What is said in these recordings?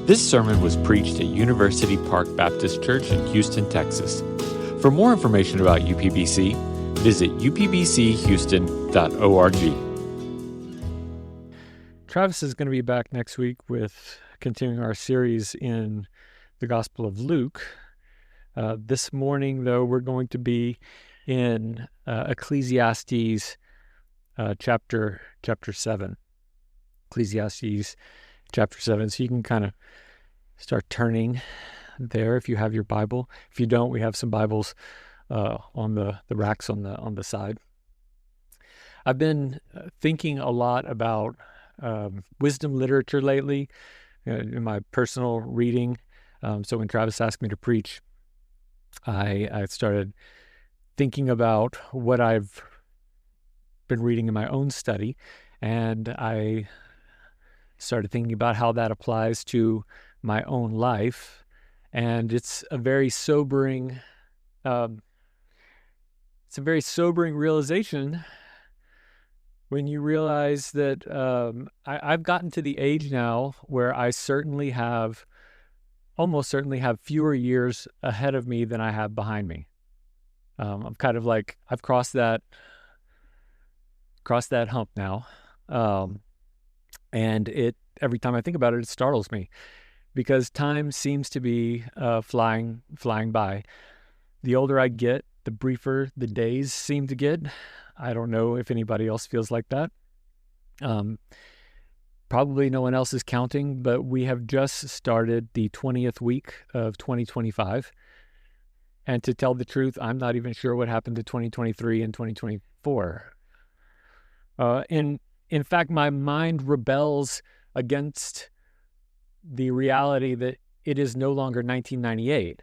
This sermon was preached at University Park Baptist Church in Houston, Texas. For more information about UPBC, visit upbchouston.org. Travis is going to be back next week with continuing our series in the Gospel of Luke. This morning, though, we're going to be in Ecclesiastes chapter 7. Ecclesiastes chapter 7. So you can kind of start turning there if you have your Bible. If you don't, we have some Bibles on the racks on the side. I've been thinking a lot about wisdom literature lately in my personal reading. So when Travis asked me to preach, I started thinking about what I've been reading in my own study, and I started thinking about how that applies to my own life. And it's a very sobering realization when you realize that I've gotten to the age now where I almost certainly have fewer years ahead of me than I have behind me. I'm kind of like, I've crossed that hump now. And every time I think about it, it startles me because time seems to be flying by. The older I get, the briefer the days seem to get. I don't know if anybody else feels like that. Probably no one else is counting, but we have just started the 20th week of 2025. And to tell the truth, I'm not even sure what happened to 2023 and 2024. In fact, my mind rebels against the reality that it is no longer 1998.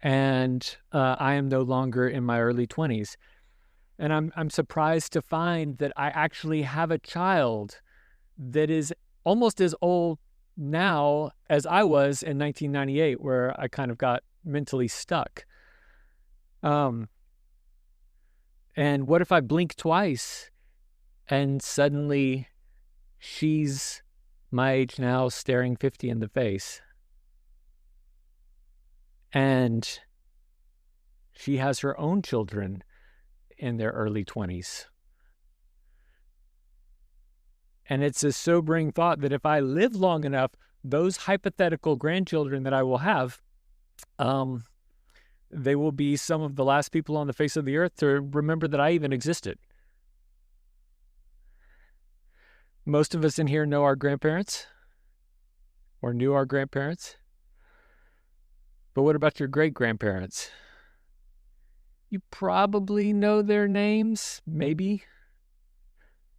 And I am no longer in my early 20s. And I'm surprised to find that I actually have a child that is almost as old now as I was in 1998, where I kind of got mentally stuck. And what if I blink twice and suddenly she's my age now, staring 50 in the face? And she has her own children in their early 20s. And it's a sobering thought that if I live long enough, those hypothetical grandchildren that I will have, they will be some of the last people on the face of the earth to remember that I even existed. Most of us in here know our grandparents or knew our grandparents. But what about your great-grandparents? You probably know their names, maybe.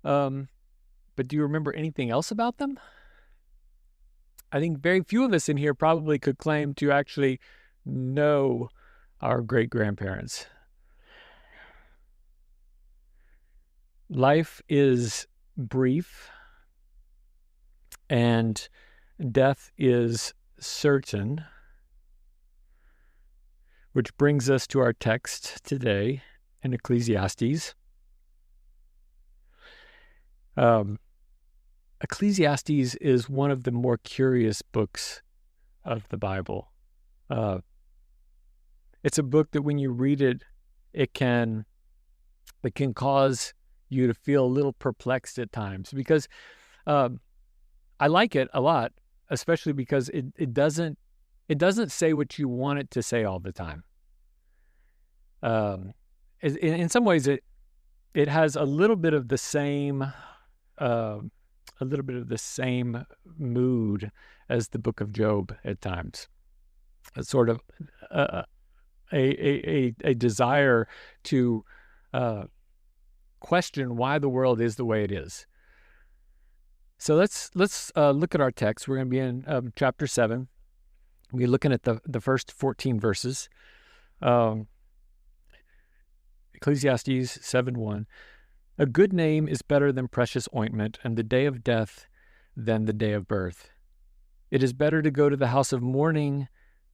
But do you remember anything else about them? I think very few of us in here probably could claim to actually know our great-grandparents. Life is brief, and death is certain. Which brings us to our text today in Ecclesiastes. Ecclesiastes is one of the more curious books of the Bible. It's a book that when you read it, it can cause you to feel a little perplexed at times, because I like it a lot, especially because it doesn't say what you want it to say all the time. In some ways, it has a little bit of the same mood as the book of Job at times. It's sort of a desire to question why the world is the way it is. So let's look at our text. We're going to be in chapter 7. We're looking at the first 14 verses. Ecclesiastes 7:1. A good name is better than precious ointment, and the day of death than the day of birth. It is better to go to the house of mourning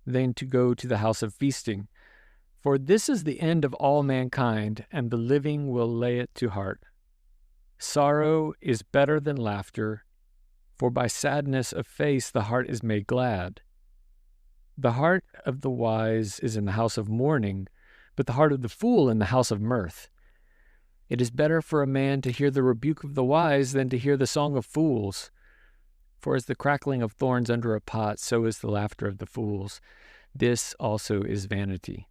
than to go to the house of feasting. For this is the end of all mankind, and the living will lay it to heart. Sorrow is better than laughter, For by sadness of face the heart is made glad. The heart of the wise is in the house of mourning, but the heart of the fool in the house of mirth. It is better for a man to hear the rebuke of the wise than to hear the song of fools. For as the crackling of thorns under a pot, so is the laughter of the fools. This also is vanity.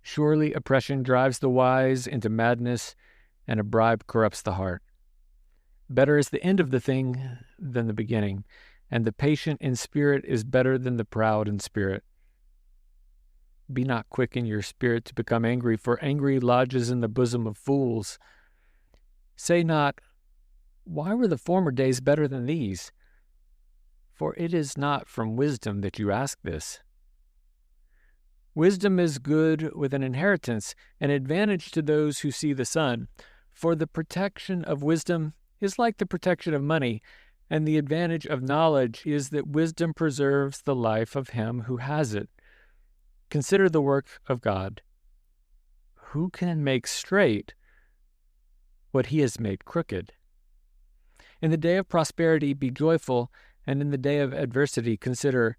Surely oppression drives the wise into madness, and a bribe corrupts the heart. Better is the end of the thing than the beginning, and the patient in spirit is better than the proud in spirit. Be not quick in your spirit to become angry, for angry lodges in the bosom of fools. Say not, why were the former days better than these? For it is not from wisdom that you ask this. Wisdom is good with an inheritance, an advantage to those who see the sun. For the protection of wisdom is like the protection of money, and the advantage of knowledge is that wisdom preserves the life of him who has it. Consider the work of God. Who can make straight what he has made crooked? In the day of prosperity be joyful, and in the day of adversity consider,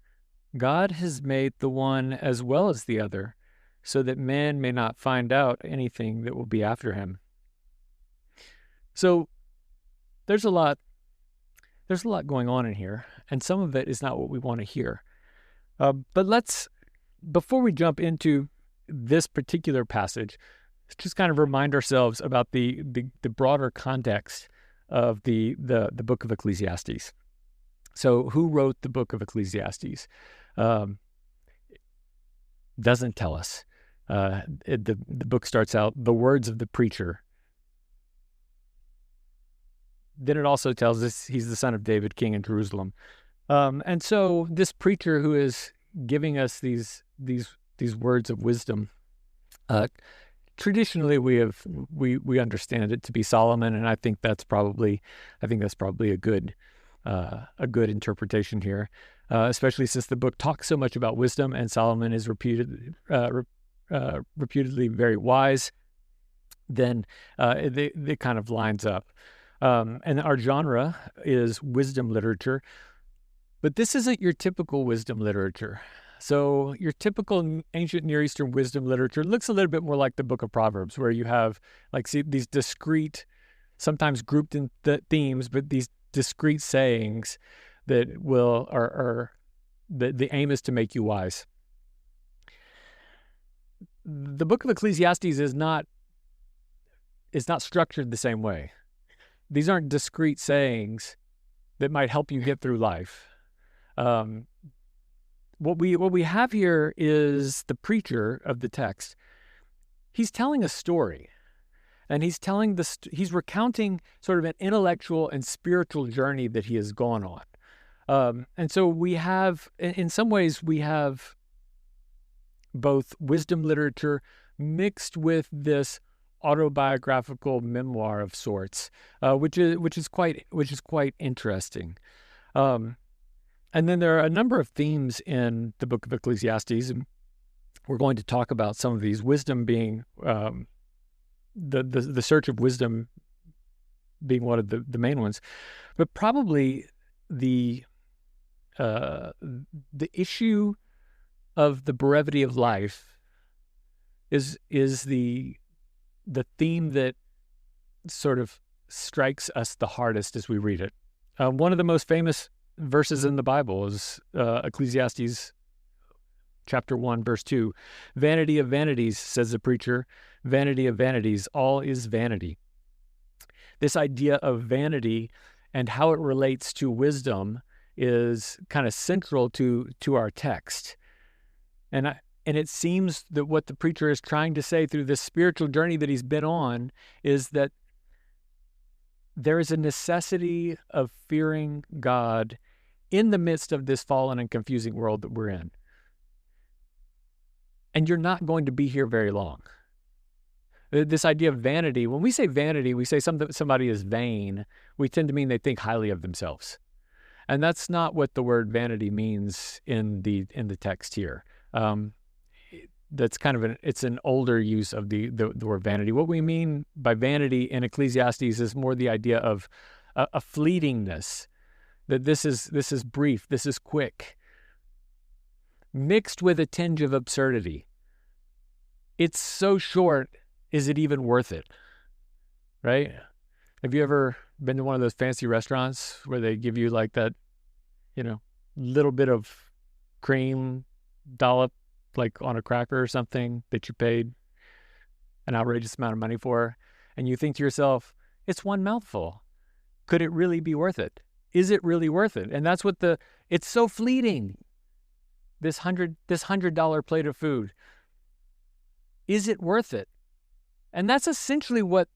God has made the one as well as the other, so that man may not find out anything that will be after him. So there's a lot going on in here, and some of it is not what we want to hear. But before we jump into this particular passage, let's just kind of remind ourselves about the broader context of the book of Ecclesiastes. So who wrote the book of Ecclesiastes? Doesn't tell us. The book starts out, the words of the preacher. Then it also tells us he's the son of David, king in Jerusalem. And so this preacher who is giving us these words of wisdom, traditionally we understand it to be Solomon, and I think that's probably a good interpretation here, especially since the book talks so much about wisdom, and Solomon is reputedly very wise. Then it kind of lines up. And our genre is wisdom literature, but this isn't your typical wisdom literature. So your typical ancient Near Eastern wisdom literature looks a little bit more like the book of Proverbs, where you have these discrete, sometimes grouped in themes, but these discrete sayings that the aim is to make you wise. The book of Ecclesiastes is not structured the same way. These aren't discrete sayings that might help you get through life. What we have here is the preacher of the text. He's telling a story, and he's recounting sort of an intellectual and spiritual journey that he has gone on. And so we have, in some ways, we have both wisdom literature mixed with this autobiographical memoir of sorts, which is quite interesting. And then there are a number of themes in the book of Ecclesiastes, and we're going to talk about some of these. Wisdom being the search of wisdom being one of the main ones, but probably the issue of the brevity of life is the theme that sort of strikes us the hardest as we read it. One of the most famous verses in the Bible is Ecclesiastes chapter 1, verse 2. Vanity of vanities, says the preacher, vanity of vanities, all is vanity. This idea of vanity and how it relates to wisdom is kind of central to our text. And it seems that what the preacher is trying to say through this spiritual journey that he's been on is that there is a necessity of fearing God in the midst of this fallen and confusing world that we're in. And you're not going to be here very long. This idea of vanity, when we say vanity, we say somebody is vain, we tend to mean they think highly of themselves. And that's not what the word vanity means in the text here. That's kind of it's an older use of the word vanity. What we mean by vanity in Ecclesiastes is more the idea of a fleetingness, that this is brief, this is quick, mixed with a tinge of absurdity. It's so short, is it even worth it? Right? Have you ever been to one of those fancy restaurants where they give you like that, little bit of cream dollop, like on a cracker or something that you paid an outrageous amount of money for, and you think to yourself, it's one mouthful. Could it really be worth it? Is it really worth it? And that's what it's so fleeting. This $100 plate of food. Is it worth it? And that's essentially what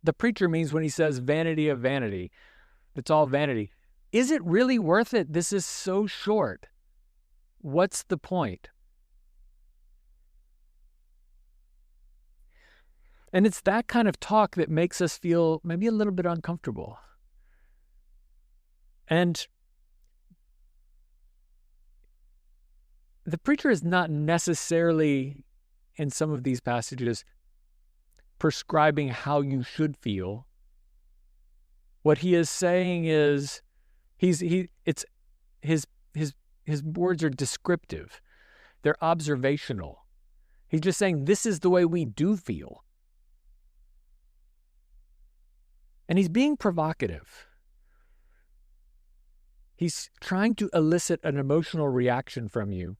the preacher means when he says vanity of vanity. It's all vanity. Is it really worth it? This is so short. What's the point? And it's that kind of talk that makes us feel maybe a little bit uncomfortable. And the preacher is not necessarily, in some of these passages, prescribing how you should feel. What he is saying is, his words are descriptive. They're observational. He's just saying this is the way we do feel. And he's being provocative. He's trying to elicit an emotional reaction from you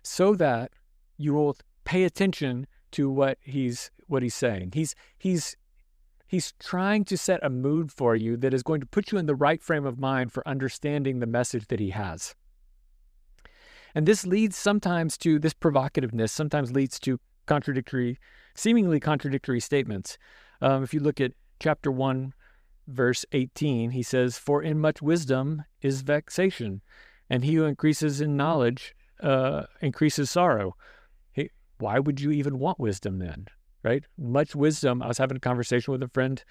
so that you will pay attention to what he's saying. He's trying to set a mood for you that is going to put you in the right frame of mind for understanding the message that he has. And this provocativeness sometimes leads to seemingly contradictory statements. If you look at chapter 1, verse 18, he says, "For in much wisdom is vexation, and he who increases in knowledge increases sorrow." Hey, why would you even want wisdom then, right? Much wisdom. I was having a conversation with a friend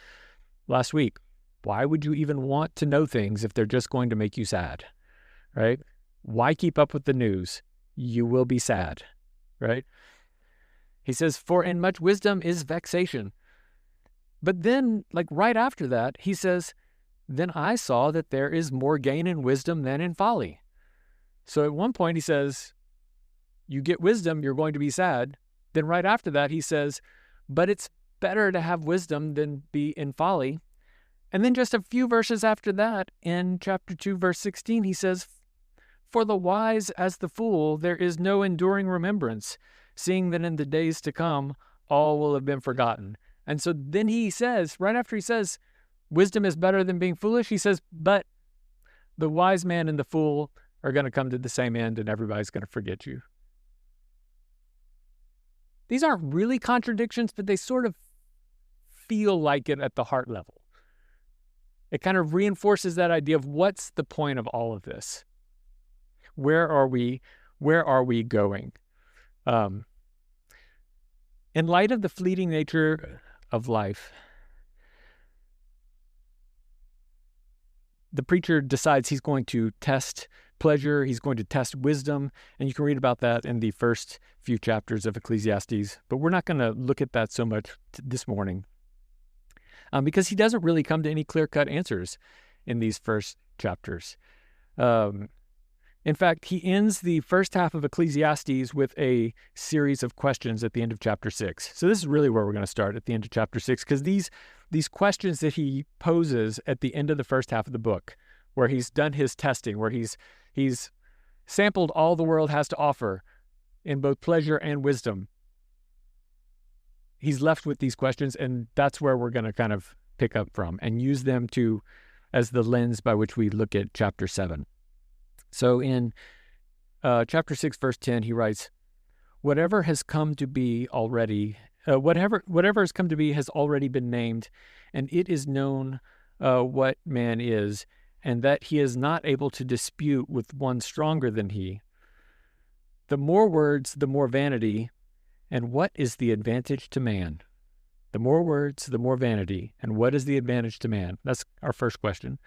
last week. Why would you even want to know things if they're just going to make you sad, right? Why keep up with the news? You will be sad, right? He says, "For in much wisdom is vexation." But then, right after that, he says, "Then I saw that there is more gain in wisdom than in folly." So at one point he says, you get wisdom, you're going to be sad. Then right after that, he says, but it's better to have wisdom than be in folly. And then just a few verses after that, in chapter 2, verse 16, he says, "For the wise as the fool, there is no enduring remembrance, seeing that in the days to come, all will have been forgotten." And so then he says, right after he says, wisdom is better than being foolish, he says, but the wise man and the fool are going to come to the same end and everybody's going to forget you. These aren't really contradictions, but they sort of feel like it at the heart level. It kind of reinforces that idea of what's the point of all of this? Where are we going? In light of the fleeting nature of life, the preacher decides he's going to test pleasure, he's going to test wisdom, and you can read about that in the first few chapters of Ecclesiastes, but we're not going to look at that so much this morning because he doesn't really come to any clear-cut answers in these first chapters. In fact, he ends the first half of Ecclesiastes with a series of questions at the end of chapter 6. So this is really where we're going to start, at the end of chapter 6, because these questions that he poses at the end of the first half of the book, where he's done his testing, where he's sampled all the world has to offer in both pleasure and wisdom, he's left with these questions, and that's where we're going to kind of pick up from and use them as the lens by which we look at chapter 7. So in chapter 6, verse 10, he writes, whatever has come to be has already been named, and it is known what man is, and that he is not able to dispute with one stronger than he. The more words, the more vanity, and what is the advantage to man? The more words, the more vanity, and what is the advantage to man? That's our first question.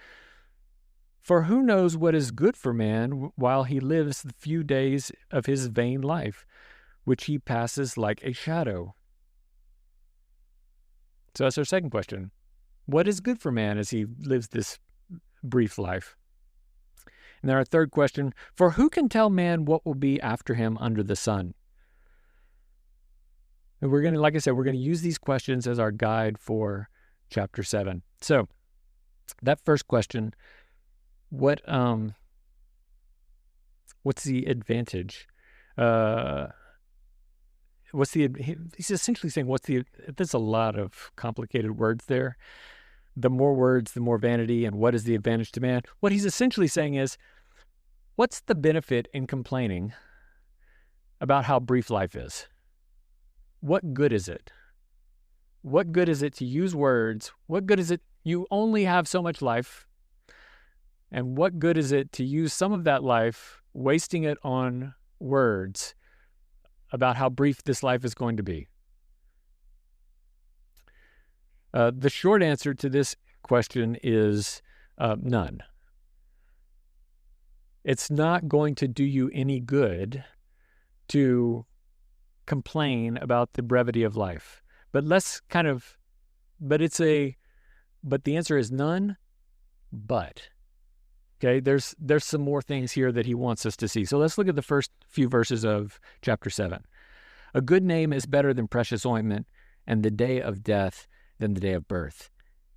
For who knows what is good for man while he lives the few days of his vain life, which he passes like a shadow? So that's our second question. What is good for man as he lives this brief life? And then our third question, for who can tell man what will be after him under the sun? And we're going to, like I said, we're going to use these questions as our guide for chapter 7. So that first question, what's the advantage? He's essentially saying, there's a lot of complicated words there. The more words, the more vanity, and what is the advantage to man? What he's essentially saying is, what's the benefit in complaining about how brief life is? What good is it? What good is it to use words? What good is it? You only have so much life. And what good is it to use some of that life, wasting it on words about how brief this life is going to be? The short answer to this question is none. It's not going to do you any good to complain about the brevity of life. But the answer is none, but. Okay, there's some more things here that he wants us to see. So let's look at the first few verses of chapter 7. A good name is better than precious ointment, and the day of death than the day of birth.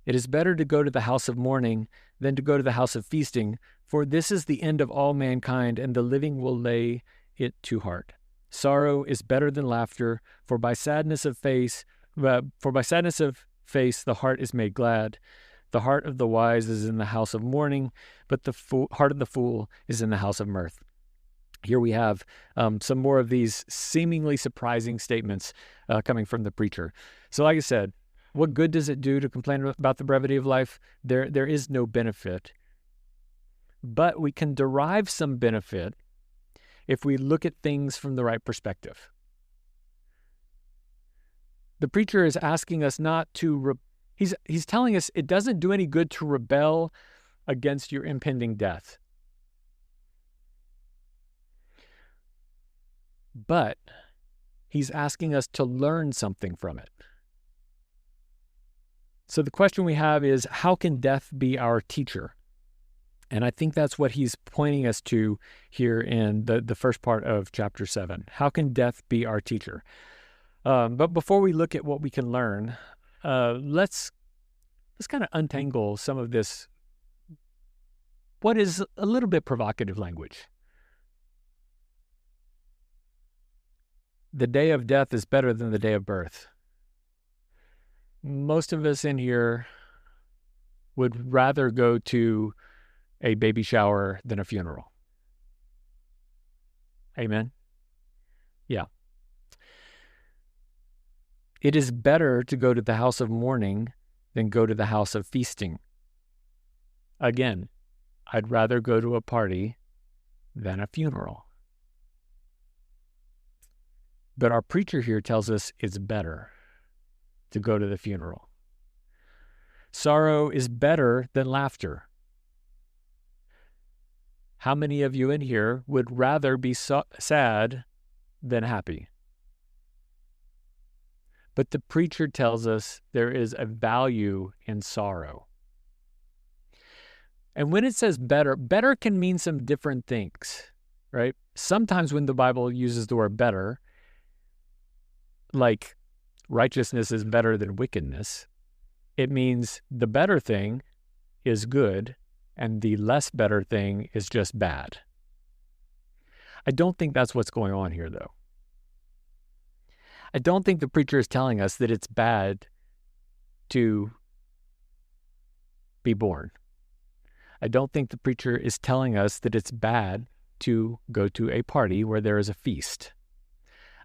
It is better to go to the house of mourning than to go to the house of feasting, for this is the end of all mankind, and the living will lay it to heart. Sorrow is better than laughter, for by sadness of face the heart is made glad. The heart of the wise is in the house of mourning, but the heart of the fool is in the house of mirth. Here we have some more of these seemingly surprising statements coming from the preacher. So like I said, what good does it do to complain about the brevity of life? There is no benefit. But we can derive some benefit if we look at things from the right perspective. The preacher is asking us not to... He's telling us it doesn't do any good to rebel against your impending death. But he's asking us to learn something from it. So the question we have is, how can death be our teacher? And I think that's what he's pointing us to here in the first part of chapter 7. How can death be our teacher? But before we look at what we can learn, let's kind of untangle some of this, what is a little bit provocative language. The day of death is better than the day of birth. Most of us in here would rather go to a baby shower than a funeral. Amen? Yeah. It is better to go to the house of mourning than go to the house of feasting. Again, I'd rather go to a party than a funeral. But our preacher here tells us it's better to go to the funeral. Sorrow is better than laughter. How many of you in here would rather be sad than happy? But the preacher tells us there is a value in sorrow. And when it says better, better can mean some different things, right? Sometimes when the Bible uses the word better, like righteousness is better than wickedness, it means the better thing is good and the less better thing is just bad. I don't think that's what's going on here, though. I don't think the preacher is telling us that it's bad to be born. I don't think the preacher is telling us that it's bad to go to a party where there is a feast.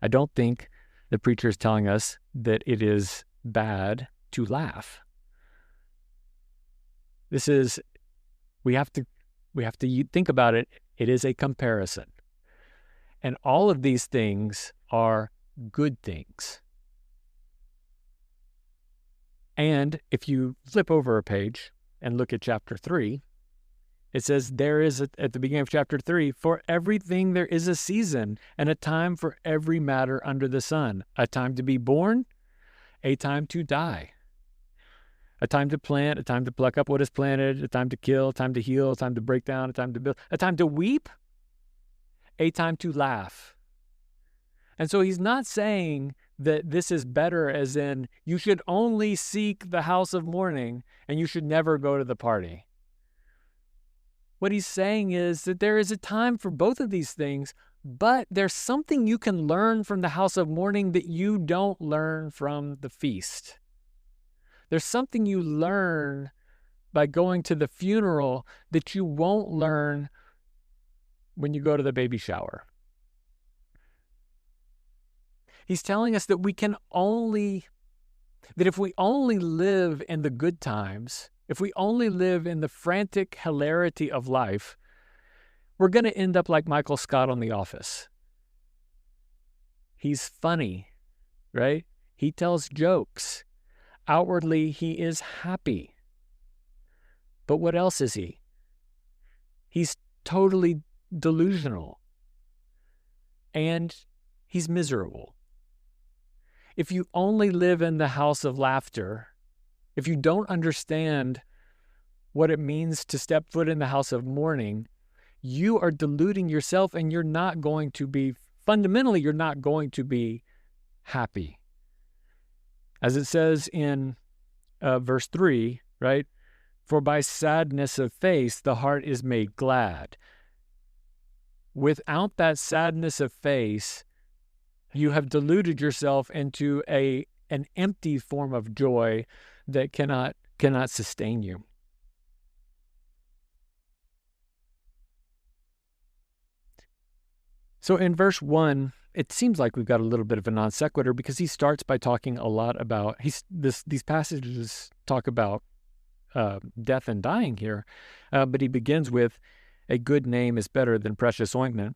I don't think the preacher is telling us that it is bad to laugh. We have to think about it. It is a comparison. And all of these things are good things. And if you flip over a page and look at chapter 3, it says there is, at the beginning of chapter 3, for everything there is a season and a time for every matter under the sun, a time to be born, a time to die, A time to plant, a time to pluck up what is planted, a time to kill, a time to heal, a time to break down, a time to build, a time to weep, a time to laugh. And so he's not saying that this is better as in you should only seek the house of mourning and you should never go to the party. What he's saying is that there is a time for both of these things, but there's something you can learn from the house of mourning that you don't learn from the feast. There's something you learn by going to the funeral that you won't learn when you go to the baby shower. He's telling us that that if we only live in the good times, if we only live in the frantic hilarity of life, we're going to end up like Michael Scott on The Office. He's funny, right? He tells jokes. Outwardly, he is happy. But what else is he? He's totally delusional. And he's miserable. If you only live in the house of laughter, if you don't understand what it means to step foot in the house of mourning, you are deluding yourself and you're not going to be happy. As it says in verse 3, right? For by sadness of face, the heart is made glad. Without that sadness of face, you have deluded yourself into an empty form of joy that cannot sustain you. So in verse 1, it seems like we've got a little bit of a non sequitur because he starts by talking a lot about these passages talk about death and dying here, but he begins with a good name is better than precious ointment.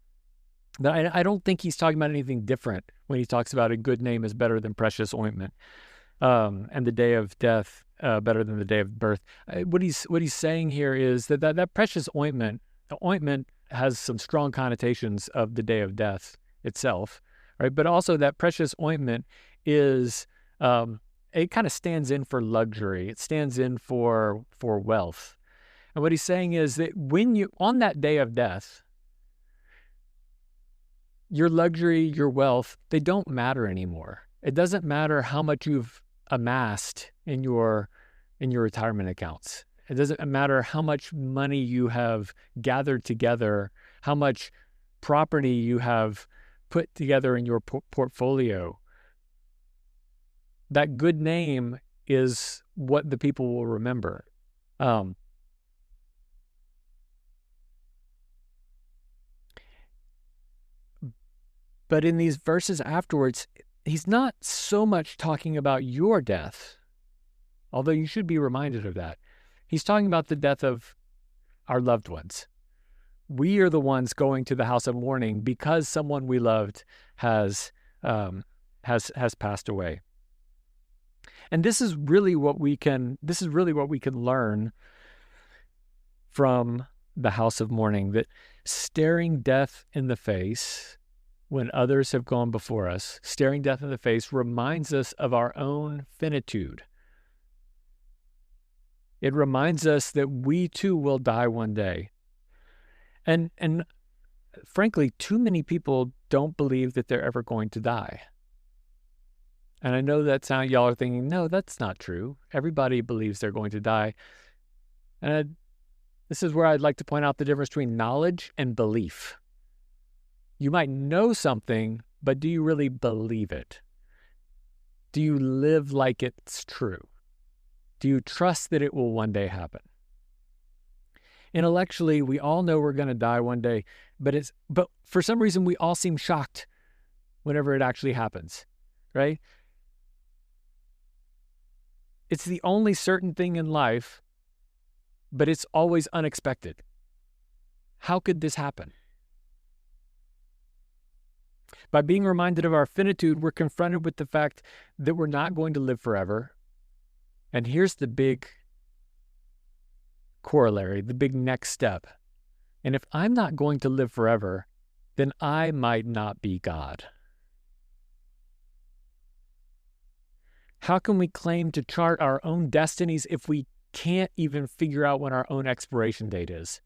But I don't think he's talking about anything different when he talks about a good name is better than precious ointment, and the day of death better than the day of birth. What he's saying here is that precious ointment has some strong connotations of the day of death itself, right? But also that precious ointment is it kind of stands in for luxury. It stands in for wealth. And what he's saying is that when you on that day of death, your luxury, your wealth, they don't matter anymore. It doesn't matter how much you've amassed in your retirement accounts. It doesn't matter how much money you have gathered together, how much property you have put together in your portfolio. That good name is what the people will remember. But in these verses afterwards, he's not so much talking about your death, although you should be reminded of that. He's talking about the death of our loved ones. We are the ones going to the house of mourning because someone we loved has passed away. And this is really what we can learn from the house of mourning, that staring death in the face when others have gone before us, staring death in the face reminds us of our own finitude. It reminds us that we too will die one day. And frankly, too many people don't believe that they're ever going to die. And I know y'all are thinking, no, that's not true. Everybody believes they're going to die. And this is where I'd like to point out the difference between knowledge and belief. You might know something, but do you really believe it? Do you live like it's true? Do you trust that it will one day happen? Intellectually, we all know we're going to die one day, but for some reason we all seem shocked whenever it actually happens, right? It's the only certain thing in life, but it's always unexpected. How could this happen? By being reminded of our finitude, we're confronted with the fact that we're not going to live forever. And here's the big corollary, the big next step. And if I'm not going to live forever, then I might not be God. How can we claim to chart our own destinies if we can't even figure out when our own expiration date is?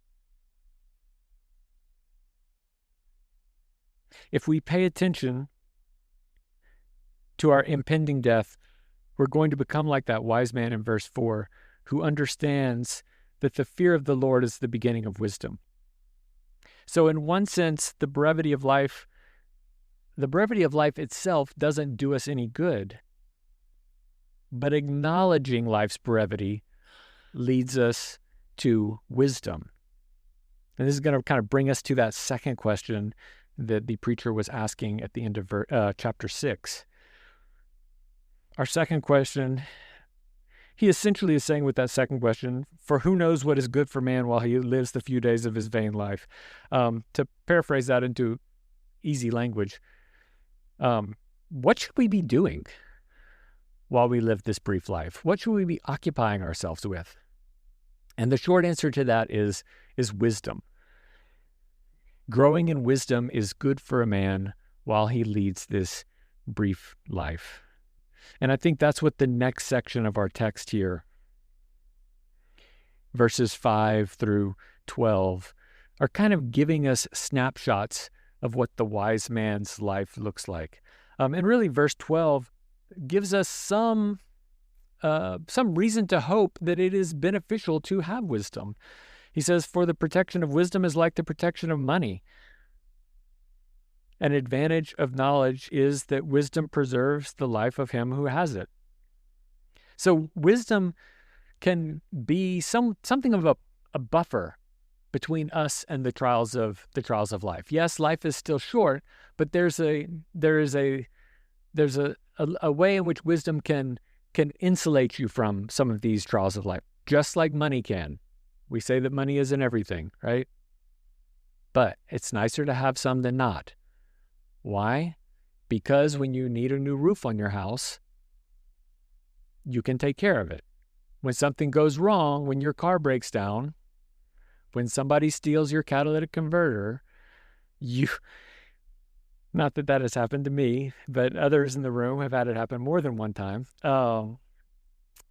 If we pay attention to our impending death, we're going to become like that wise man in verse 4 who understands that the fear of the Lord is the beginning of wisdom. So in one sense, the brevity of life itself doesn't do us any good. But acknowledging life's brevity leads us to wisdom. And this is going to kind of bring us to that second question that the preacher was asking at the end of chapter 6. Our second question, he essentially is saying with that second question, for who knows what is good for man while he lives the few days of his vain life? To paraphrase that into easy language, what should we be doing while we live this brief life? What should we be occupying ourselves with? And the short answer to that is wisdom. Growing in wisdom is good for a man while he leads this brief life. And I think that's what the next section of our text here, verses 5 through 12, are kind of giving us snapshots of what the wise man's life looks like. And really, verse 12 gives us some reason to hope that it is beneficial to have wisdom. He says, for the protection of wisdom is like the protection of money. An advantage of knowledge is that wisdom preserves the life of him who has it. So wisdom can be something of a buffer between us and the trials of life. Yes, life is still short, but there's a way in which wisdom can insulate you from some of these trials of life, just like money can. We say that money isn't everything, right? But it's nicer to have some than not. Why? Because when you need a new roof on your house, you can take care of it. When something goes wrong, when your car breaks down, when somebody steals your catalytic converter, not that that has happened to me, but others in the room have had it happen more than one time.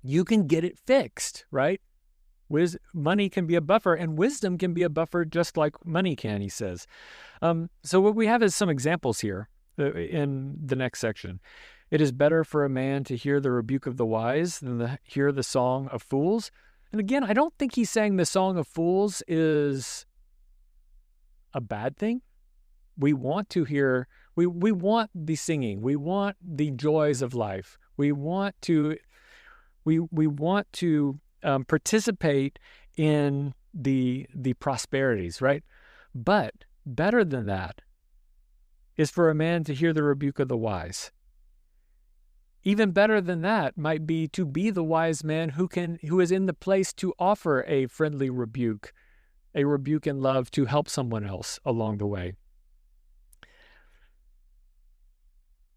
You can get it fixed, right? Money can be a buffer, and wisdom can be a buffer just like money can, he says. So what we have is some examples here in the next section. It is better for a man to hear the rebuke of the wise than to hear the song of fools. And again, I don't think he's saying the song of fools is a bad thing. We want to hear, we want the singing. We want the joys of life. We want to participate in the prosperities, right? But better than that is for a man to hear the rebuke of the wise. Even better than that might be to be the wise man who is in the place to offer a friendly rebuke, a rebuke in love to help someone else along the way.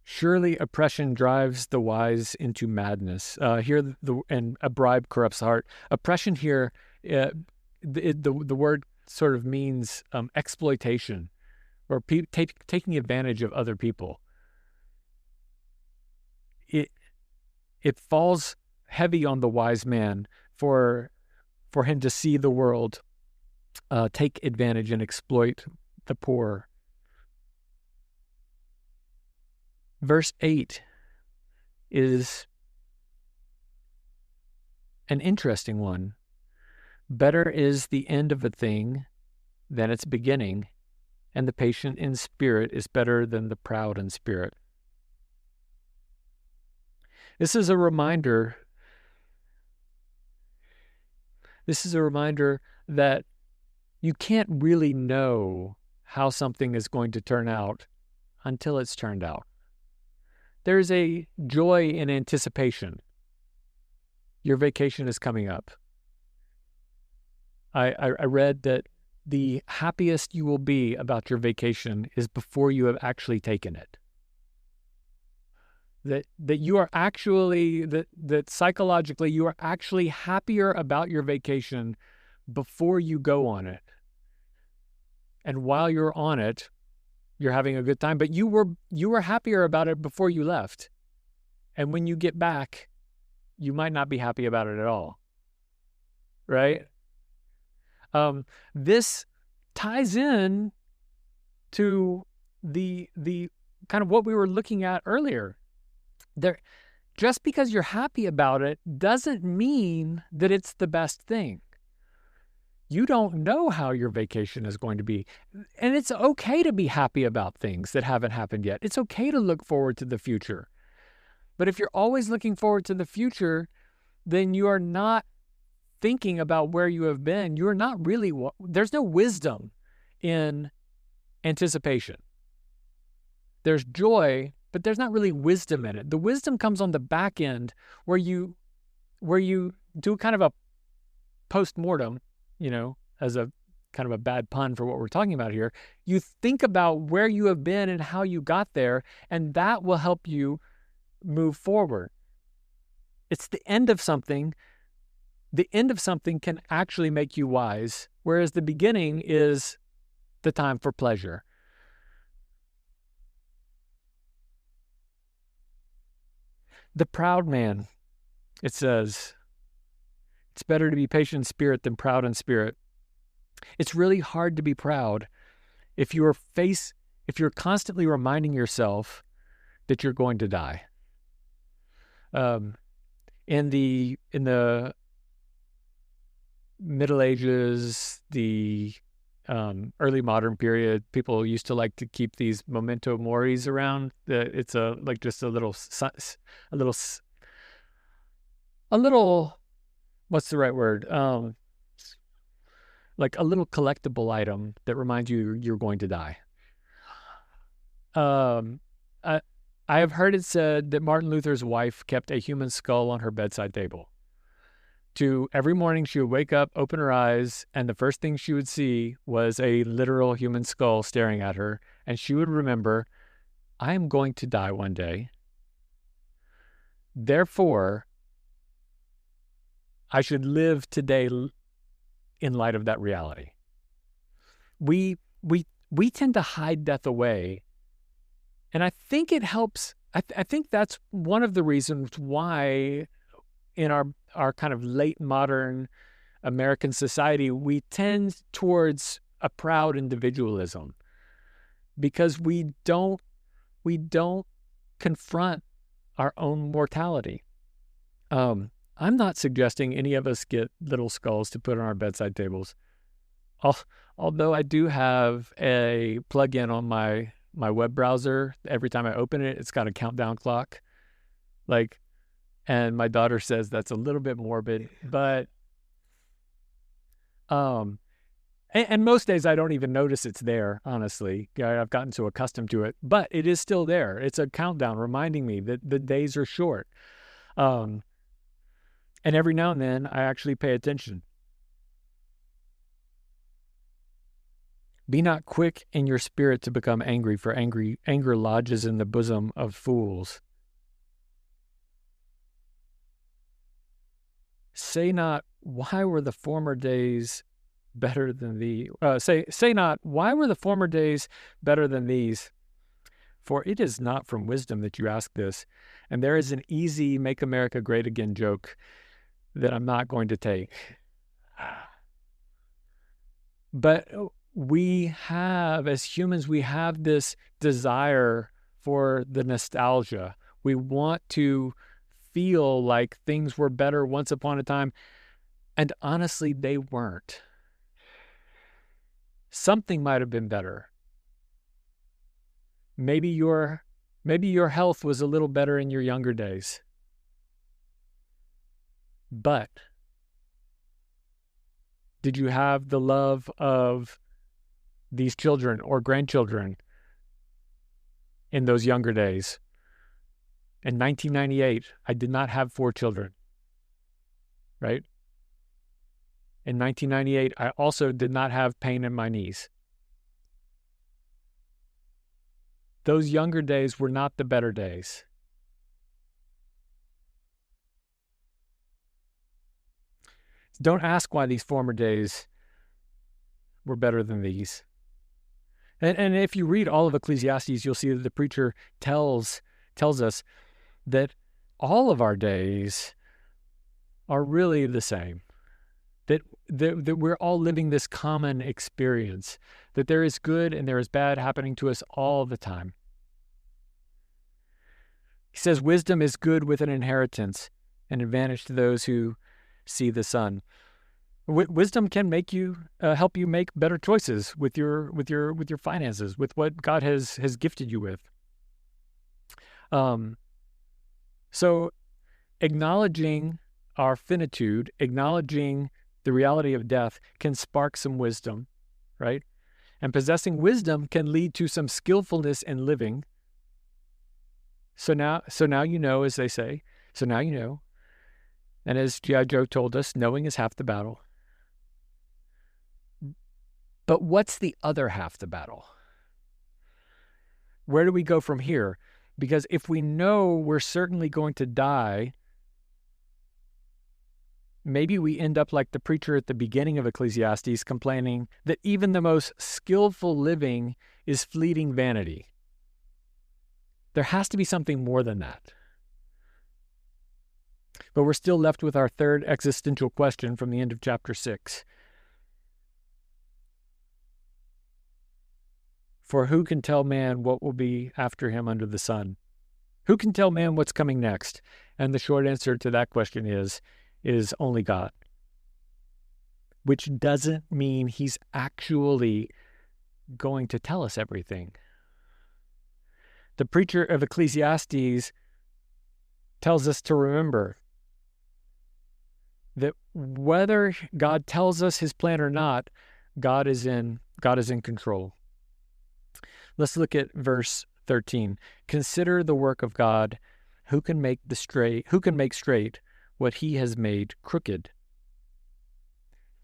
Surely oppression drives the wise into madness. And a bribe corrupts the heart. Oppression here, the word sort of means exploitation or taking advantage of other people. It falls heavy on the wise man for him to see the world take advantage and exploit the poor. Verse 8 is an interesting one. Better is the end of a thing than its beginning, and the patient in spirit is better than the proud in spirit. This is a reminder that you can't really know how something is going to turn out until it's turned out. There's a joy in anticipation. Your vacation is coming up. I read that the happiest you will be about your vacation is before you have actually taken it. That you are actually, that psychologically you are actually happier about your vacation before you go on it. And while you're on it, you're having a good time, but you were happier about it before you left. And when you get back, you might not be happy about it at all, right? This ties in to the kind of what we were looking at earlier. Just because you're happy about it doesn't mean that it's the best thing. You don't know how your vacation is going to be. And it's okay to be happy about things that haven't happened yet. It's okay to look forward to the future. But if you're always looking forward to the future, then you are not thinking about where you have been. You're not really, there's no wisdom in anticipation. There's joy, but there's not really wisdom in it. The wisdom comes on the back end where you do kind of a post-mortem, as a kind of a bad pun for what we're talking about here. You think about where you have been and how you got there, and that will help you move forward. It's the end of something. The end of something can actually make you wise, whereas the beginning is the time for pleasure. The proud man, it says, it's better to be patient in spirit than proud in spirit. It's really hard to be proud if you're constantly reminding yourself that you're going to die. In the Middle Ages, the early modern period, people used to like to keep these memento moris around. It's a little, what's the right word? Like a little collectible item that reminds you you're going to die. I have heard it said that Martin Luther's wife kept a human skull on her bedside table. Every morning she would wake up, open her eyes, and the first thing she would see was a literal human skull staring at her, and she would remember, I am going to die one day. Therefore, I should live today in light of that reality. We tend to hide death away, and I think it helps. I think that's one of the reasons why in our kind of late modern American society, we tend towards a proud individualism because we don't confront our own mortality. I'm not suggesting any of us get little skulls to put on our bedside tables. Although I do have a plug-in on my web browser. Every time I open it, it's got a countdown clock. And my daughter says that's a little bit morbid, but and most days I don't even notice it's there, honestly. I've gotten so accustomed to it, but it is still there. It's a countdown reminding me that the days are short. And every now and then I actually pay attention. Be not quick in your spirit to become angry, for anger lodges in the bosom of fools. Say not, why were the former days better than these? Say not, why were the former days better than these? For it is not from wisdom that you ask this. And there is an easy make America great again joke that I'm not going to take. But as humans, we have this desire for the nostalgia. We want to feel like things were better once upon a time. And honestly, they weren't. Something might have been better. Maybe your health was a little better in your younger days. But did you have the love of these children or grandchildren in those younger days? In 1998, I did not have 4 children, right? In 1998, I also did not have pain in my knees. Those younger days were not the better days. Don't ask why these former days were better than these. And if you read all of Ecclesiastes, you'll see that the preacher tells us that all of our days are really the same. That we're all living this common experience, that there is good and there is bad happening to us all the time. He says wisdom is good with an inheritance, an advantage to those who see the sun. Wisdom can make you help you make better choices with your finances, with what God has gifted you with. So acknowledging our finitude, acknowledging the reality of death can spark some wisdom, right? And possessing wisdom can lead to some skillfulness in living. So now you know, as they say. So now you know. And as G.I. Joe told us, knowing is half the battle. But what's the other half the battle? Where do we go from here? Because if we know we're certainly going to die, maybe we end up like the preacher at the beginning of Ecclesiastes, complaining that even the most skillful living is fleeting vanity. There has to be something more than that. But we're still left with our third existential question from the end of chapter 6. For who can tell man what will be after him under the sun? Who can tell man what's coming next? And the short answer to that question is only God. Which doesn't mean he's actually going to tell us everything. The preacher of Ecclesiastes tells us to remember that whether God tells us his plan or not, God is in control. Let's look at verse 13. Consider the work of God, who can make straight what he has made crooked.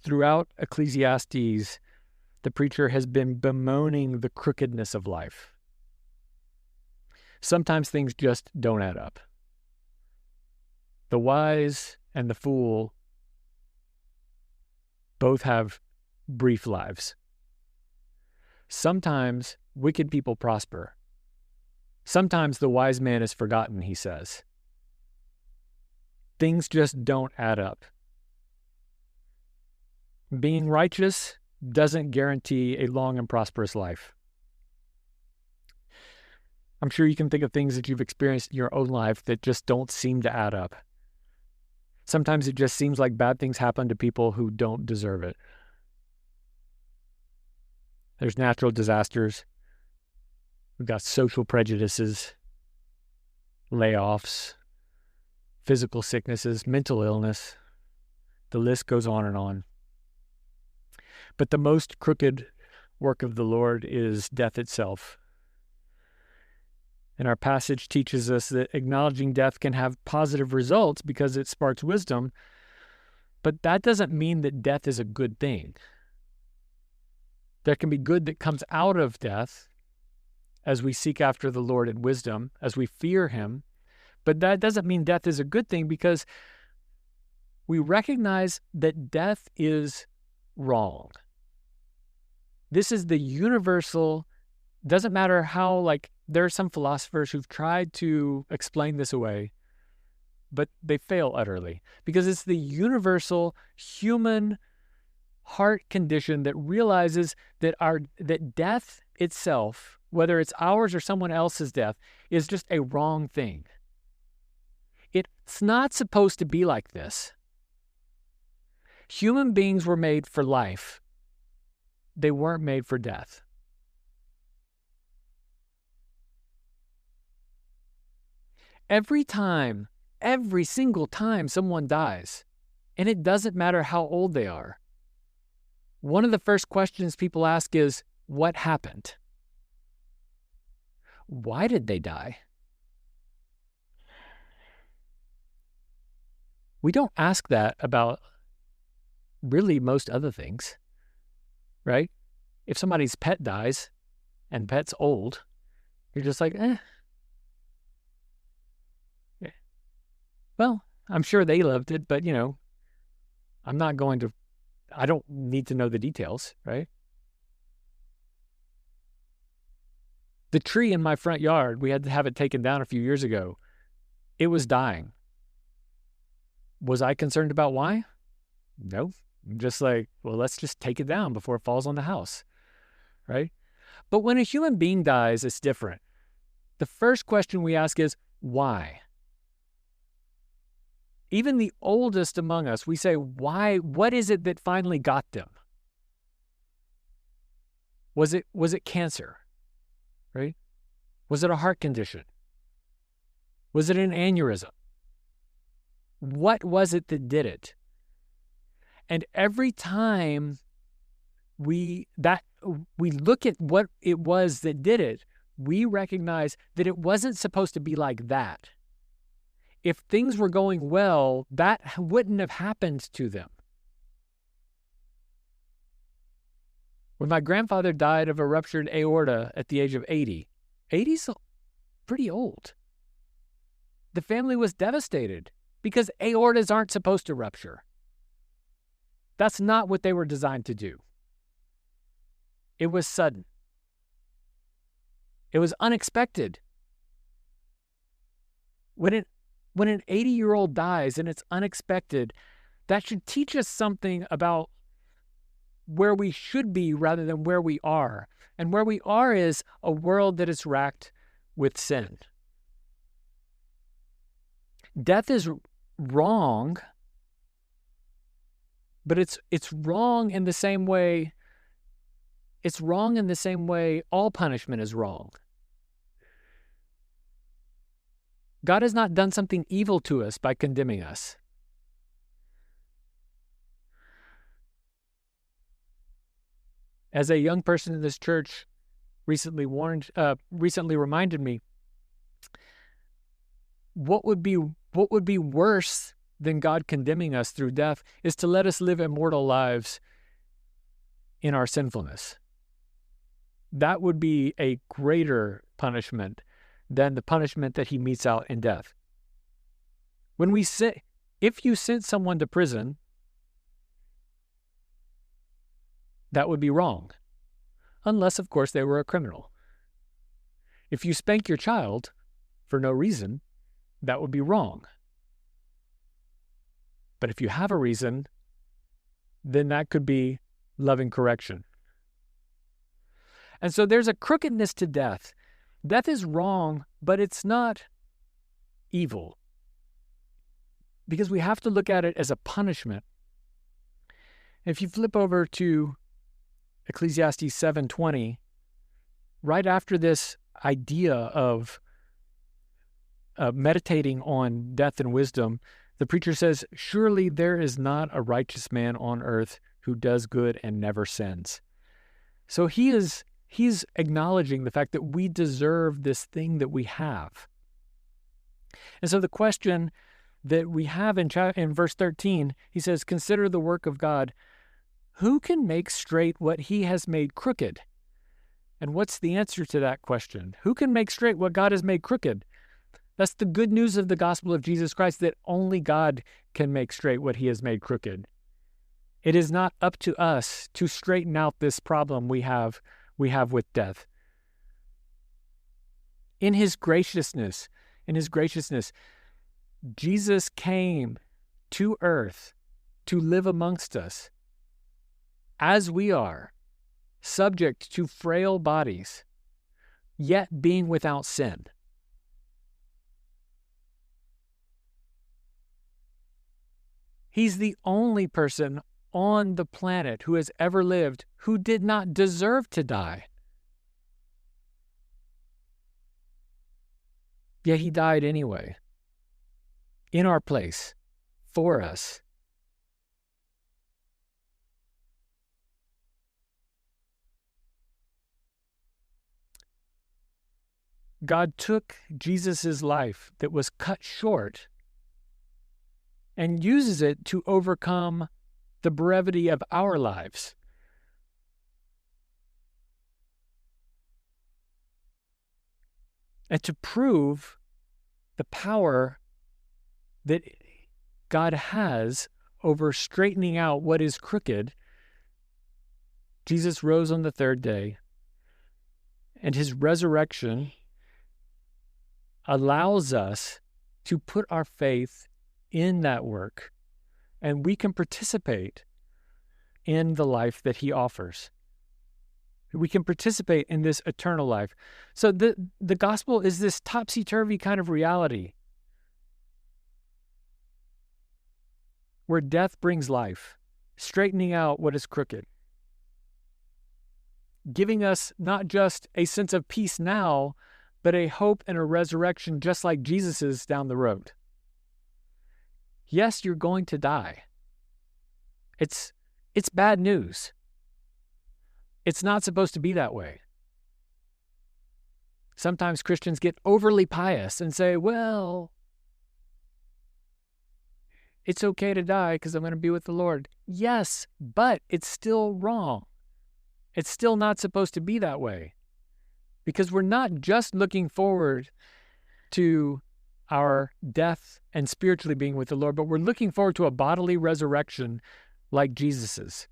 Throughout Ecclesiastes, the preacher has been bemoaning the crookedness of life. Sometimes things just don't add up. The wise and the fool both have brief lives. Sometimes wicked people prosper. Sometimes the wise man is forgotten, he says. Things just don't add up. Being righteous doesn't guarantee a long and prosperous life. I'm sure you can think of things that you've experienced in your own life that just don't seem to add up. Sometimes it just seems like bad things happen to people who don't deserve it. There's natural disasters. We've got social prejudices, layoffs, physical sicknesses, mental illness. The list goes on and on. But the most crooked work of the Lord is death itself. And our passage teaches us that acknowledging death can have positive results because it sparks wisdom, but that doesn't mean that death is a good thing. There can be good that comes out of death as we seek after the Lord in wisdom, as we fear him, but that doesn't mean death is a good thing because we recognize that death is wrong. This is the universal, doesn't matter how, there are some philosophers who've tried to explain this away, but they fail utterly because it's the universal human heart condition that realizes that death itself, whether it's ours or someone else's death, is just a wrong thing. It's not supposed to be like this. Human beings were made for life. They weren't made for death. Every single time someone dies, and it doesn't matter how old they are, one of the first questions people ask is, what happened? Why did they die? We don't ask that about really most other things, right? If somebody's pet dies and pet's old, you're just like, well, I'm sure they loved it, but, I don't need to know the details, right? The tree in my front yard, we had to have it taken down a few years ago. It was dying. Was I concerned about why? No. I'm just like, well, let's just take it down before it falls on the house, right? But when a human being dies, it's different. The first question we ask is, why? Even the oldest among us, we say, why? What is it that finally got them? Was it cancer, right? Was it a heart condition? Was it an aneurysm? What was it that did it? And every time we look at what it was that did it, we recognize that it wasn't supposed to be like that. If things were going well, that wouldn't have happened to them. When my grandfather died of a ruptured aorta at the age of 80, 80's pretty old. The family was devastated because aortas aren't supposed to rupture. That's not what they were designed to do. It was sudden. It was unexpected. When an 80-year-old dies and it's unexpected, that should teach us something about where we should be rather than where we are. And where we are is a world that is racked with sin. Death is wrong, but it's wrong in the same way. It's wrong in the same way all punishment is wrong. God has not done something evil to us by condemning us. As a young person in this church recently reminded me, what would be worse than God condemning us through death is to let us live immortal lives in our sinfulness. That would be a greater punishment than the punishment that he metes out in death. If you sent someone to prison, that would be wrong, unless, of course, they were a criminal. If you spank your child for no reason, that would be wrong. But if you have a reason, then that could be loving correction. And so there's a crookedness to death. Death is wrong, but it's not evil. Because we have to look at it as a punishment. If you flip over to Ecclesiastes 7:20, right after this idea of meditating on death and wisdom, the preacher says, "Surely there is not a righteous man on earth who does good and never sins." So he's acknowledging the fact that we deserve this thing that we have. And so the question that we have in verse 13, he says, "Consider the work of God. Who can make straight what he has made crooked?" And what's the answer to that question? Who can make straight what God has made crooked? That's the good news of the gospel of Jesus Christ, that only God can make straight what he has made crooked. It is not up to us to straighten out this problem we have with death. In his graciousness, Jesus came to earth to live amongst us as we are, subject to frail bodies, yet being without sin. He's the only person on the planet who has ever lived who did not deserve to die. Yet he died anyway, in our place, for us. God took Jesus' life that was cut short and uses it to overcome the brevity of our lives. And to prove the power that God has over straightening out what is crooked, Jesus rose on the third day, and his resurrection allows us to put our faith in that work, and we can participate in the life that he offers. We can participate in this eternal life. So the gospel is this topsy-turvy kind of reality where death brings life, straightening out what is crooked, giving us not just a sense of peace now, but a hope and a resurrection just like Jesus's down the road. Yes, you're going to die. It's bad news. It's not supposed to be that way. Sometimes Christians get overly pious and say, well, it's okay to die because I'm going to be with the Lord. Yes, but it's still wrong. It's still not supposed to be that way. Because we're not just looking forward to our death and spiritually being with the Lord, but we're looking forward to a bodily resurrection like Jesus's.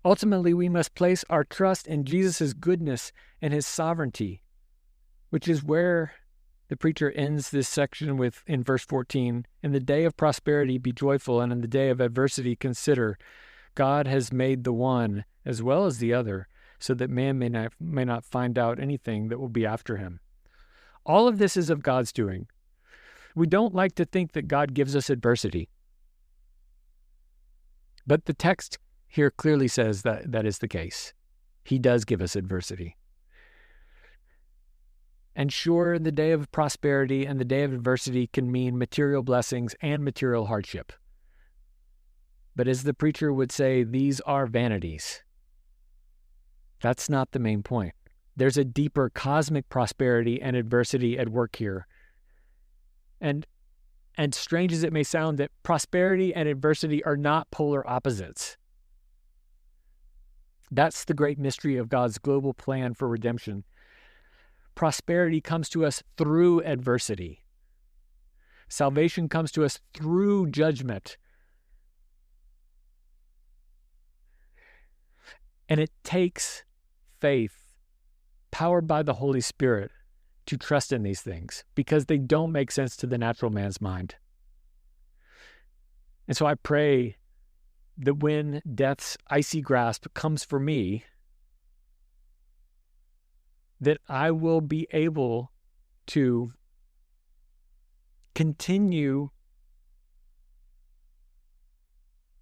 Ultimately, we must place our trust in Jesus' goodness and his sovereignty, which is where the preacher ends this section with in verse 14, "In the day of prosperity be joyful, and in the day of adversity consider, God has made the one as well as the other, so that man may not find out anything that will be after him." All of this is of God's doing. We don't like to think that God gives us adversity. But the text here clearly says that that is the case. He does give us adversity. And sure, the day of prosperity and the day of adversity can mean material blessings and material hardship. But as the preacher would say, these are vanities. That's not the main point. There's a deeper cosmic prosperity and adversity at work here. And strange as it may sound, that prosperity and adversity are not polar opposites. That's the great mystery of God's global plan for redemption. Prosperity comes to us through adversity. Salvation comes to us through judgment. And it takes faith, powered by the Holy Spirit, to trust in these things because they don't make sense to the natural man's mind. And so I pray that when death's icy grasp comes for me, that I will be able to continue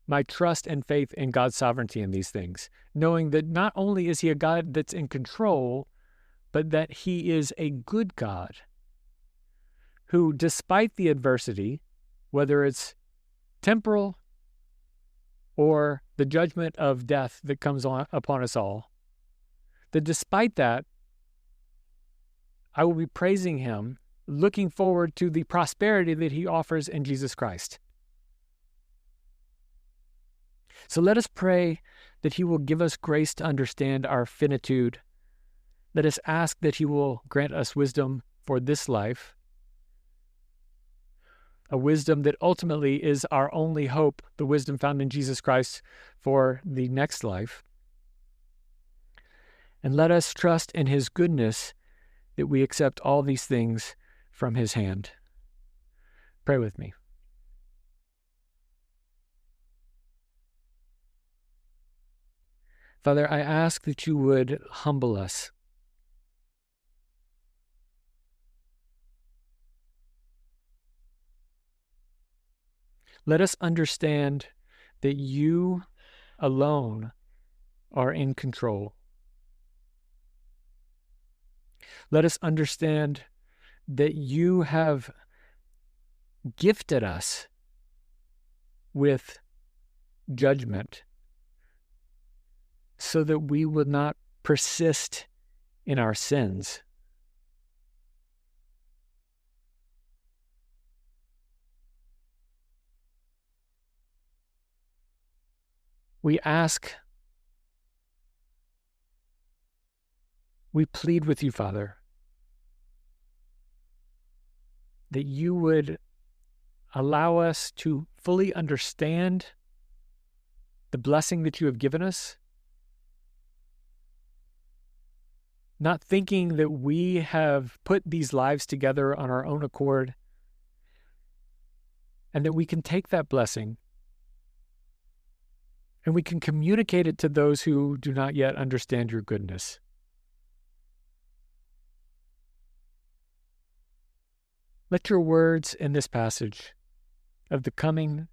my trust and faith in God's sovereignty in these things, knowing that not only is he a God that's in control, but that he is a good God who, despite the adversity, whether it's temporal or the judgment of death that comes upon us all, that despite that, I will be praising him, looking forward to the prosperity that he offers in Jesus Christ. So let us pray that he will give us grace to understand our finitude. Let us ask that he will grant us wisdom for this life, a wisdom that ultimately is our only hope, the wisdom found in Jesus Christ for the next life. And let us trust in his goodness that we accept all these things from his hand. Pray with me. Father, I ask that you would humble us. Let us understand that you alone are in control. Let us understand that you have gifted us with judgment so that we would not persist in our sins. We ask, we plead with you, Father, that you would allow us to fully understand the blessing that you have given us, not thinking that we have put these lives together on our own accord, and that we can take that blessing and we can communicate it to those who do not yet understand your goodness. Let your words in this passage of the coming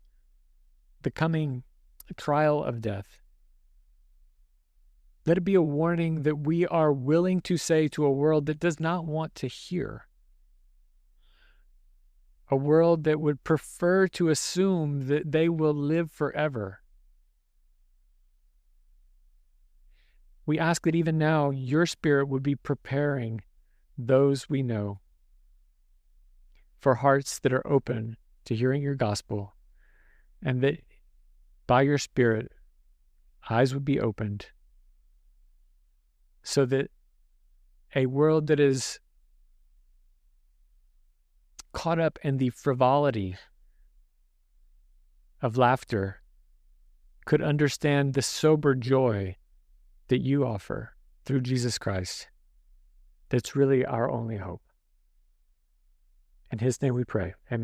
trial of death, let it be a warning that we are willing to say to a world that does not want to hear, a world that would prefer to assume that they will live forever. We ask that even now your Spirit would be preparing those we know for hearts that are open to hearing your gospel, and that by your Spirit, eyes would be opened so that a world that is caught up in the frivolity of laughter could understand the sober joy that you offer through Jesus Christ. That's really our only hope. In his name we pray. Amen.